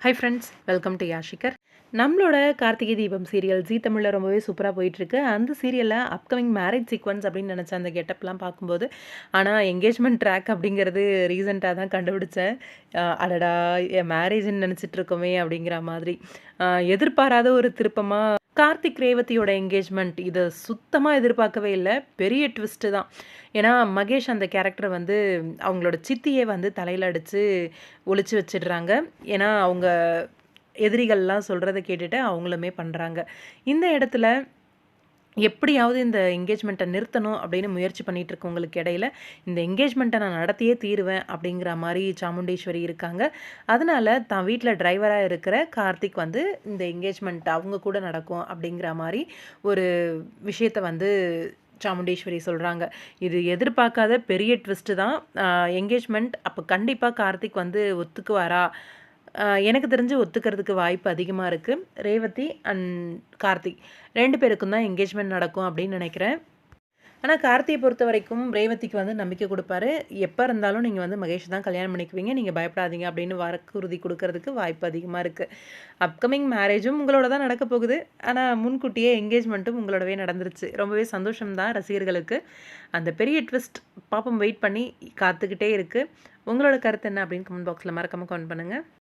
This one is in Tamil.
ஹை ஃப்ரெண்ட்ஸ், வெல்கம் டு யாஷிகர். நம்மளோட கார்த்திகை தீபம் சீரியல் ஜீ தமிழில் ரொம்பவே சூப்பராக போயிட்டுருக்கு. அந்த சீரியலில் அப்கமிங் மேரேஜ் சீக்வன்ஸ் அப்படின்னு நினச்ச அந்த கெட்டப்லாம் பார்க்கும்போது, ஆனால் என்கேஜ்மெண்ட் ட்ராக் அப்படிங்கிறது ரீசெண்டாக தான் கண்டுபிடிச்சேன். அடடா, மேரேஜ்ன்னு நினச்சிட்டு இருக்கோமே அப்படிங்கிற மாதிரி எதிர்பாராத ஒரு திருப்பமாக கார்த்திக் ரேவதியோட என்கேஜ்மெண்ட் இதை சுத்தமாக எதிர்பார்க்கவே இல்லை. பெரிய ட்விஸ்ட்டு தான். ஏன்னா மகேஷ் அந்த கேரக்டர் வந்து அவங்களோட சித்தியே வந்து தலையில் அடித்து ஒளிச்சு வச்சிடுறாங்க. ஏன்னா அவங்க எதிரிகள்லாம் சொல்கிறத கேட்டுட்டு அவங்களுமே பண்ணுறாங்க. இந்த இடத்துல எப்படியாவது இந்த என்கேஜ்மெண்ட்டை நிறுத்தணும் அப்படின்னு முயற்சி பண்ணிகிட்டு இருக்கவங்களுக்கு இடையில இந்த என்கேஜ்மெண்ட்டை நான் நடத்தியே தீருவேன் அப்படிங்கிற மாதிரி சாமுண்டேஸ்வரி இருக்காங்க. அதனால தான் வீட்டில் டிரைவராக இருக்கிற கார்த்திக் வந்து இந்த என்கேஜ்மெண்ட் அவங்க கூட நடக்கும் அப்படிங்கிற மாதிரி ஒரு விஷயத்தை வந்து சாமுண்டேஸ்வரி சொல்கிறாங்க. இது எதிர்பார்க்காத பெரிய ட்விஸ்ட்டு தான். என்கேஜ்மெண்ட் அப்போ கண்டிப்பாக கார்த்திக் வந்து ஒத்துக்குவாரா? எனக்கு தெரிஞ்சு ஒத்துக்கிறதுக்கு வாய்ப்பு அதிகமாக இருக்குது. ரேவதி அண்ட் கார்த்திக் 2 பேருக்கும் தான் என்கேஜ்மெண்ட் நடக்கும் அப்படின்னு நினைக்கிறேன். ஆனால் கார்த்தியை பொறுத்த வரைக்கும் ரேவதிக்கு வந்து நம்பிக்கை கொடுப்பாரு. எப்போ இருந்தாலும் நீங்கள் வந்து மகேஷ் தான் கல்யாணம் பண்ணிக்குவீங்க, நீங்கள் பயப்படாதீங்க அப்படின்னு வாக்குறுதி கொடுக்கறதுக்கு வாய்ப்பு அதிகமாக இருக்குது. அப்கமிங் மேரேஜும் உங்களோட தான் நடக்க போகுது. ஆனால் முன்கூட்டியே என்கேஜ்மெண்ட்டும் உங்களோடவே நடந்துருச்சு. ரொம்பவே சந்தோஷம் தான் ரசிகர்களுக்கு. அந்த பெரிய ட்விஸ்ட் பாப்பம் வெயிட் பண்ணி காத்துக்கிட்டே இருக்குது. உங்களோட கருத்து என்ன அப்படின்னு கமெண்ட் பாக்ஸில் மறக்காமல் கமெண்ட் பண்ணுங்கள்.